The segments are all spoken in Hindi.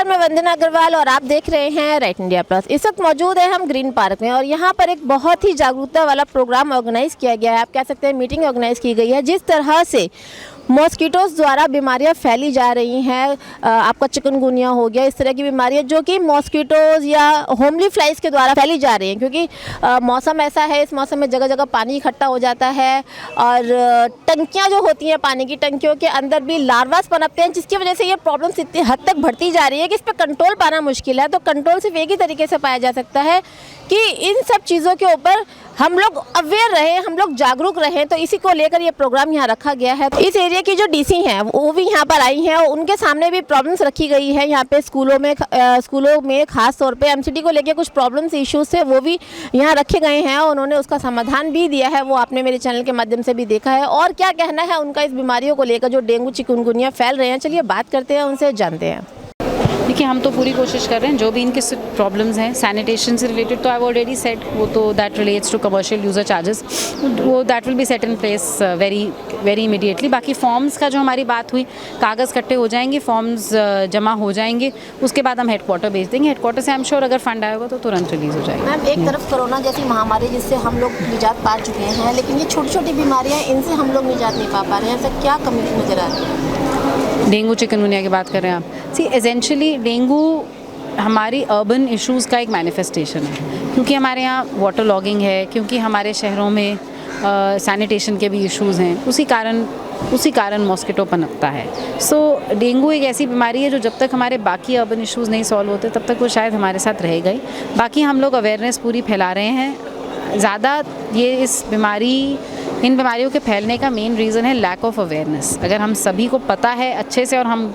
नमस्कार, मैं वंदना अग्रवाल और आप देख रहे हैं राइट इंडिया प्लस। इस वक्त मौजूद है हम ग्रीन पार्क में और यहाँ पर एक बहुत ही जागरूकता वाला प्रोग्राम ऑर्गेनाइज किया गया है। आप कह सकते हैं मीटिंग ऑर्गेनाइज की गई है। जिस तरह से मॉस्किटोज़ द्वारा बीमारियां फैली जा रही हैं, आपका चिकनगुनिया हो गया, इस तरह की बीमारियां जो कि मॉस्किटोज़ या होमली फ्लाइज के द्वारा फैली जा रही हैं, क्योंकि मौसम ऐसा है, इस मौसम में जगह जगह पानी इकट्ठा हो जाता है और टंकियां जो होती हैं, पानी की टंकियों के अंदर भी लार्वास पनपते हैं, जिसकी वजह से ये प्रॉब्लम्स इतनी हद तक बढ़ती जा रही है कि इस पर कंट्रोल पाना मुश्किल है। तो कंट्रोल सिर्फ एक ही तरीके से पाया जा सकता है कि इन सब चीज़ों के ऊपर हम लोग अवेयर रहें, हम लोग जागरूक रहें। तो इसी को लेकर ये प्रोग्राम यहाँ रखा गया है। इस एरिया की जो डीसी हैं वो भी यहाँ पर आई हैं और उनके सामने भी प्रॉब्लम्स रखी गई है। यहाँ पे स्कूलों में खास तौर पे एमसीडी को लेकर कुछ प्रॉब्लम्स इश्यूज थे, वो भी यहाँ रखे गए हैं और उन्होंने उसका समाधान भी दिया है। वो आपने मेरे चैनल के माध्यम से भी देखा है। और क्या कहना है उनका इस बीमारियों को लेकर जो डेंगू चिकनगुनिया फैल रहे हैं, चलिए बात करते हैं उनसे, जानते हैं। देखिए, हम तो पूरी कोशिश कर रहे हैं, जो भी इनके प्रॉब्लम्स हैं सैनिटेशन से रिलेटेड, तो आई ऑलरेडी सेड, वो तो that relates to commercial user charges, वो that will be set in place very immediately. बाकी फॉर्म्स का जो हमारी बात हुई, कागज़ इकट्ठे हो जाएंगे, फॉर्म्स जमा हो जाएंगे, उसके बाद हम हेडक्वार्टर भेज देंगे। हेडक्वार्टर से आई एम श्योर अगर फंड आएगा तो तुरंत रिलीज़ हो जाएगा। मैम, एक तरफ कोरोना जैसी महामारी जिससे हम लोग निजात पा चुके हैं, लेकिन ये छोटी छोटी बीमारियाँ, इनसे हम लोग निजात नहीं पा रहे हैं। ऐसा क्या कमी नज़र आ रही है? डेंगू चिकनगुनिया की बात कर रहे हैं आप। सी, एसेंशियली डेंगू हमारी अर्बन इश्यूज़ का एक मैनिफेस्टेशन है, क्योंकि हमारे यहाँ वाटर लॉगिंग है, क्योंकि हमारे शहरों में सैनिटेशन के भी इश्यूज़ हैं, उसी कारण मॉस्किटो पनपता है। सो डेंगू एक ऐसी बीमारी है जो जब तक हमारे बाकी अर्बन इश्यूज़ नहीं सॉल्व होते तब तक वो शायद हमारे साथ रहेगा ही। बाकी हम लोग अवेयरनेस पूरी फैला रहे हैं। ज़्यादा इन बीमारियों के फैलने का मेन रीज़न है लैक ऑफ अवेयरनेस। अगर हम सभी को पता है अच्छे से और हम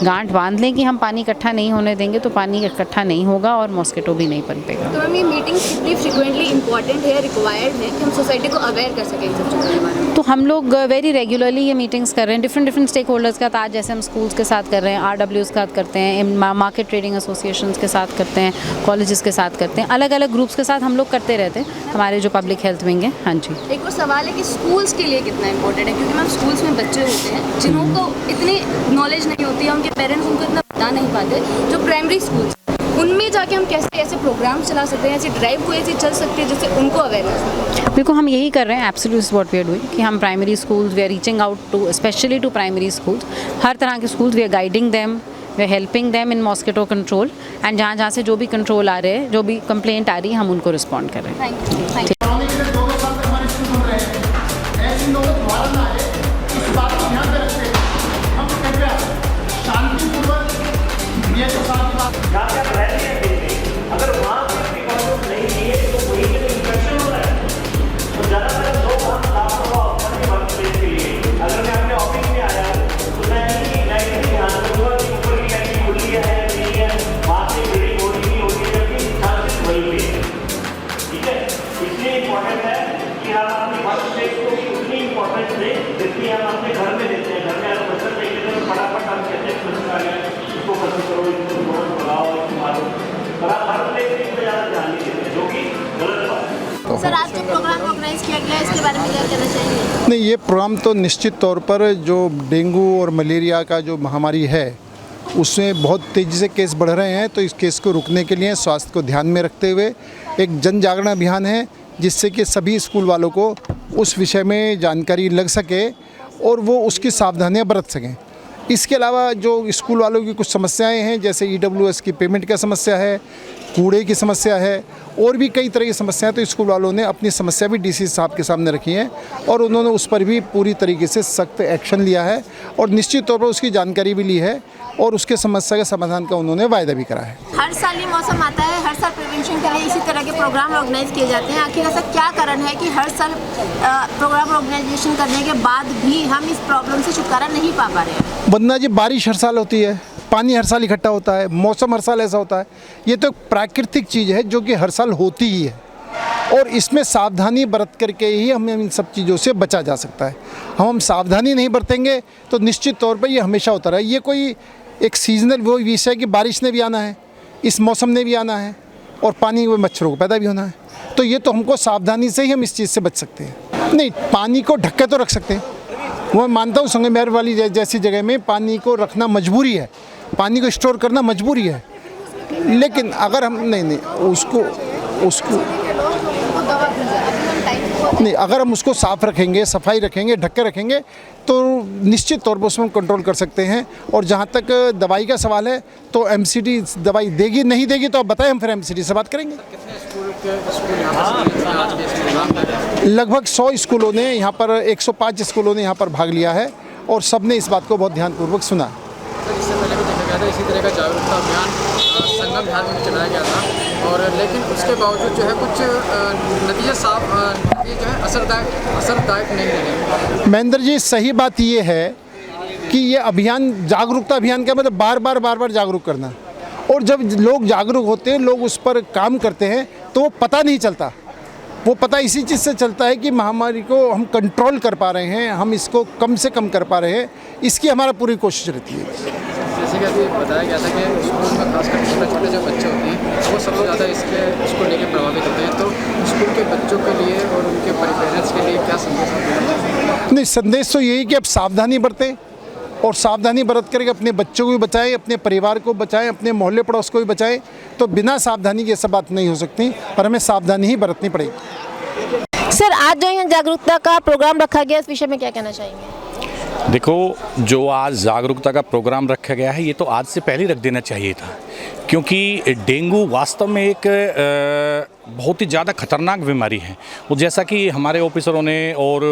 गांठ बांध लें कि हम पानी इकट्ठा नहीं होने देंगे, तो पानी इकट्ठा नहीं होगा और मॉस्किटो भी नहीं पनपेगा। तो मैम, ये मीटिंग्स कितनी फ्रिक्वेंटली इंपॉर्टेंट है, रिक्वायर्ड है कि हम सोसाइटी को अवेयर कर सकें इन सब चीज़ों के बारे में? तो हम लोग वेरी रेगुलरली ये मीटिंग्स कर रहे हैं डिफरेंट स्टेक होल्डर्स का। आज जैसे हम स्कूल्स के साथ कर रहे हैं, RWs के साथ करते हैं, मार्केट ट्रेडिंग एसोसिएशंस के साथ करते हैं, कॉलेजेस के साथ करते हैं, अलग अलग ग्रुप्स के साथ हम लोग करते रहते हैं, हमारे जो पब्लिक हेल्थ विंग है। हाँ जी, एक और सवाल है कि स्कूल्स के लिए कितना इंपॉर्टेंट है, क्योंकि मैम स्कूल्स में बच्चे होते हैं जिनको इतनी नॉलेज नहीं होती है, उनके पेरेंट्स उनको इतना बता नहीं पाते। जो प्राइमरी स्कूल्स, उनमें जाके हम कैसे ऐसे प्रोग्राम चला सकते हैं, ऐसी ड्राइव कोई ऐसी चल सकती है जिससे उनको अवेयरनेस मिले? बिल्कुल, हम यही कर रहे हैं। Absolutely what we are doing कि हम primary schools, we are reaching out to specially to primary schools, हर तरह के schools, we are guiding them, we are helping them in mosquito control. And जहाँ से जो भी कंट्रोल आ रहे हैं, जो भी कंप्लेंट आ रही है, हम उनको रिस्पॉन्ड कर रहे हैं। Thank you. अगर वहाँ पे प्रिकॉशंस नहीं लिए तो वहीं पे तो इन्फेक्शन हो रहा है। तो ज़्यादातर लोग हम लापरवाह अपने वर्क प्लेस के लिए, अगर मैं अपने ऑफिस में आया तो मैं नहीं ध्यान रखूँगा कि ऊपर की टैंकी खुली है नहीं है, वहाँ से बिल्डिंग हो रही है, जबकि चांसेस वहीं पे है। ठीक है, इसलिए इम्पोर्टेंट है कि हम अपनी वर्क प्लेस को भी उतनी इम्पोर्टेंस दें जितनी हम अपने घर में देते हैं। घर में अगर बचत देंगे तो फटाफट हम कहते हैं खुद आ गया, इसको खत्म करो, इसको रोज लगाओ, इसको मारो, पर आप हर प्लेस पर ज़्यादा ध्यान नहीं देते, जो कि गलत बात है। सर, आज जो प्रोग्राम ऑर्गेनाइज किया गया है, इसके बारे में क्या कहना चाहिए? नहीं, ये प्रोग्राम तो निश्चित तौर पर जो डेंगू और मलेरिया का जो महामारी है, उसमें बहुत तेज़ी से केस बढ़ रहे हैं। तो इस केस को रोकने के लिए स्वास्थ्य को ध्यान में रखते हुए एक जन जागरण अभियान है, जिससे कि सभी स्कूल वालों को उस विषय में जानकारी लग सके और वो उसकी सावधानियाँ बरत सकें। इसके अलावा जो स्कूल वालों की कुछ समस्याएं हैं, जैसे EWS की पेमेंट का समस्या है, कूड़े की समस्या है और भी कई तरह की समस्याएं, तो स्कूल वालों ने अपनी समस्या भी DC साहब के सामने रखी है और उन्होंने उस पर भी पूरी तरीके से सख्त एक्शन लिया है और निश्चित तौर पर उसकी जानकारी भी ली है और उसके समस्या के समाधान का उन्होंने वायदा भी करा है। हर साल ये मौसम आता है, हर साल प्रिवेंशन के लिए इसी तरह के प्रोग्राम ऑर्गेनाइज किए जाते हैं। आखिर ऐसा क्या कारण है कि हर साल प्रोग्राम ऑर्गेनाइजेशन करने के बाद भी हम इस प्रॉब्लम से छुटकारा नहीं पा रहे हैं? वंदना जी, बारिश हर साल होती है, पानी हर साल इकट्ठा होता है, मौसम हर साल ऐसा होता है। ये तो प्राकृतिक चीज़ है जो कि हर साल होती ही है और इसमें सावधानी बरत करके ही हमें इन सब चीज़ों से बचा जा सकता है। हम सावधानी नहीं बरतेंगे तो निश्चित तौर पर ये हमेशा होता रहा। ये कोई एक सीजनल वो विषय है कि बारिश ने भी आना है, इस मौसम ने भी आना है और पानी में मच्छरों को पैदा भी होना है। तो ये तो हमको सावधानी से ही हम इस चीज़ से बच सकते हैं। नहीं, पानी को ढक के तो रख सकते हैं, वो मैं मानता हूँ। संगमेर वाली जैसी जगह में पानी को रखना मजबूरी है, पानी को स्टोर करना मजबूरी है। लेकिन अगर हम नहीं उसको नहीं, अगर हम उसको साफ रखेंगे, सफाई रखेंगे, ढक के रखेंगे तो निश्चित तौर पर उसमें हम कंट्रोल कर सकते हैं। और जहाँ तक दवाई का सवाल है तो एमसीडी दवाई देगी नहीं देगी तो आप बताएं, हम फिर एमसीडी से बात करेंगे। लगभग 100 स्कूलों ने यहाँ पर 105 स्कूलों ने यहाँ पर भाग लिया है और सब ने इस बात को बहुत ध्यानपूर्वक सुना। इससे पहले भी देखा गया था इसी तरह का जागरूकता अभियान संगम बिहार में चलाया गया था, और लेकिन उसके बावजूद जो है कुछ नतीजे जो है असरदायक नहीं रहे। महेंद्र जी, सही बात ये है कि ये अभियान, जागरूकता अभियान का मतलब बार बार जागरूक करना, और जब लोग जागरूक होते हैं, लोग उस पर काम करते हैं तो वो पता नहीं चलता। वो पता इसी चीज़ से चलता है कि महामारी को हम कंट्रोल कर पा रहे हैं, हम इसको कम से कम कर पा रहे हैं, इसकी हमारा पूरी कोशिश रहती है। जैसे कि अभी बताया गया था कि स्कूल में खासकर छोटे जो बच्चे होते हैं वो सबसे ज़्यादा इसको लेकर प्रभावित होते हैं, तो स्कूल के बच्चों के लिए और उनके पेरेंट्स के लिए क्या संदेश है? नहीं, संदेश तो यही कि अब सावधानी बरतें, और सावधानी बरत करके अपने बच्चों को भी बचाएं, अपने परिवार को बचाएं, अपने मोहल्ले पड़ोस को भी बचाएं। तो बिना सावधानी की ये सब बात नहीं हो सकती, और हमें सावधानी ही बरतनी पड़ेगी। सर, आज जो यहाँ जागरूकता का प्रोग्राम रखा गया, इस विषय में क्या कहना चाहेंगे? देखो, जो आज जागरूकता का प्रोग्राम रखा गया है ये तो आज से पहले ही रख देना चाहिए था, क्योंकि डेंगू वास्तव में एक बहुत ही ज़्यादा खतरनाक बीमारी है। वो जैसा कि हमारे ऑफिसरों ने और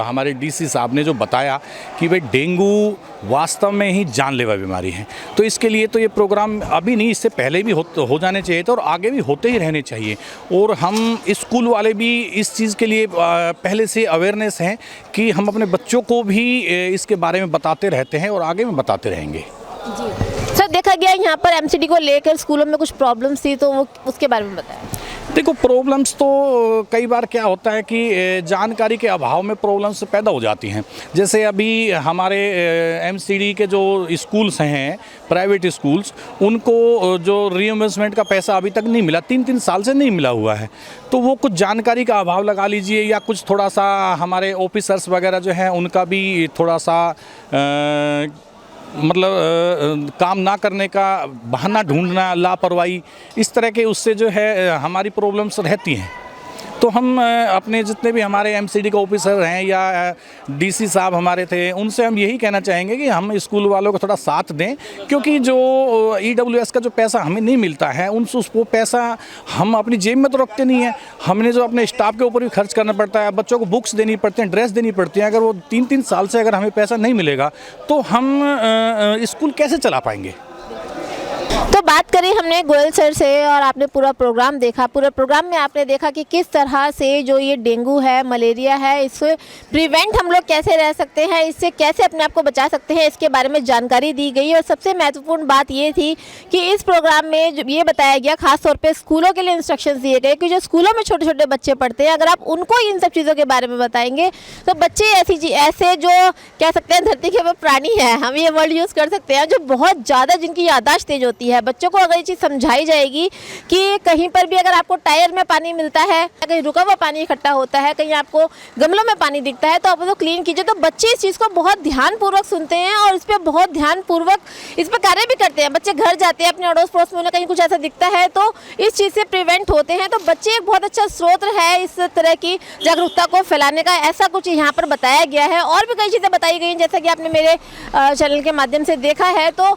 हमारे डीसी साहब ने जो बताया कि भाई डेंगू वास्तव में ही जानलेवा बीमारी है, तो इसके लिए तो ये प्रोग्राम अभी नहीं, इससे पहले भी हो जाने चाहिए थे और आगे भी होते ही रहने चाहिए। और हम स्कूल वाले भी इस चीज़ के लिए पहले से अवेयरनेस हैं कि हम अपने बच्चों को भी इसके बारे में बताते रहते हैं और आगे में बताते रहेंगे। जी सर, देखा गया यहाँ पर एमसीडी को लेकर स्कूलों में कुछ प्रॉब्लम्स थी, तो वो उसके बारे में बताएं। देखो, प्रॉब्लम्स तो कई बार क्या होता है कि जानकारी के अभाव में प्रॉब्लम्स पैदा हो जाती हैं। जैसे अभी हमारे एमसीडी के जो स्कूल्स हैं, प्राइवेट स्कूल्स, उनको जो रीइंबर्समेंट का पैसा अभी तक नहीं मिला, 3-3 साल से नहीं मिला हुआ है, तो वो कुछ जानकारी का अभाव लगा लीजिए, या कुछ थोड़ा सा हमारे ऑफिसर्स वगैरह जो हैं उनका भी थोड़ा सा काम ना करने का बहाना ढूंढना, लापरवाही, इस तरह के उससे जो है हमारी प्रॉब्लम्स रहती हैं। तो हम अपने जितने भी हमारे एमसीडी के ऑफिसर हैं या डीसी साहब हमारे थे, उनसे हम यही कहना चाहेंगे कि हम स्कूल वालों को थोड़ा साथ दें, क्योंकि जो ईडब्ल्यूएस का जो पैसा हमें नहीं मिलता है, वो पैसा हम अपनी जेब में तो रखते नहीं हैं, हमने जो अपने स्टाफ के ऊपर भी खर्च करना पड़ता है, बच्चों को बुक्स देनी पड़ती हैं, ड्रेस देनी पड़ती है। अगर वो 3-3 साल से अगर हमें पैसा नहीं मिलेगा तो हम स्कूल कैसे चला पाएंगे? तो बात करें हमने गोयल सर से, और आपने पूरा प्रोग्राम देखा। पूरे प्रोग्राम में आपने देखा कि किस तरह से जो ये डेंगू है, मलेरिया है, इससे प्रिवेंट हम लोग कैसे रह सकते हैं, इससे कैसे अपने आप को बचा सकते हैं, इसके बारे में जानकारी दी गई। और सबसे महत्वपूर्ण बात ये थी कि इस प्रोग्राम में ये बताया गया, खासतौर पर स्कूलों के लिए इंस्ट्रक्शंस दिए गए कि जो स्कूलों में छोटे छोटे बच्चे पढ़ते हैं, अगर आप उनको इन सब चीज़ों के बारे में बताएंगे तो बच्चे ऐसे जो कह सकते हैं धरती के वो प्राणी है, हम ये वर्ड यूज़ कर सकते हैं, जो बहुत ज़्यादा जिनकी याददाश्त तेज होती है। बच्चों को अगर ये चीज़ समझाई जाएगी कि कहीं पर भी अगर आपको टायर में पानी मिलता है, कहीं रुका हुआ पानी इकट्ठा होता है, कहीं आपको गमलों में पानी दिखता है, तो आप उसको क्लीन कीजिए। तो बच्चे इस चीज़ को बहुत ध्यानपूर्वक सुनते हैं और इस पर बहुत ध्यानपूर्वक इस पर कार्य भी करते हैं। बच्चे घर जाते हैं, अपने अड़ोस पड़ोस में उन्हें कहीं कुछ ऐसा दिखता है तो इस चीज़ से प्रिवेंट होते हैं। तो बच्चे एक बहुत अच्छा स्रोत है इस तरह की जागरूकता को फैलाने का, ऐसा कुछ यहाँ पर बताया गया है। और भी कई चीज़ें बताई गई हैं, जैसा कि आपने मेरे चैनल के माध्यम से देखा है। तो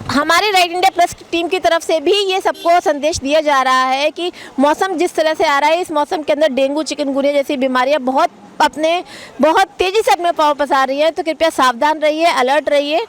हमारी राइट इंडिया प्लस टीम की तरफ से भी ये सबको संदेश दिया जा रहा है कि मौसम जिस तरह से आ रहा है, इस मौसम के अंदर डेंगू, चिकनगुनिया जैसी बीमारियां बहुत तेज़ी से अपने पाँव पसार रही है। तो कृपया सावधान रहिए, अलर्ट रहिए।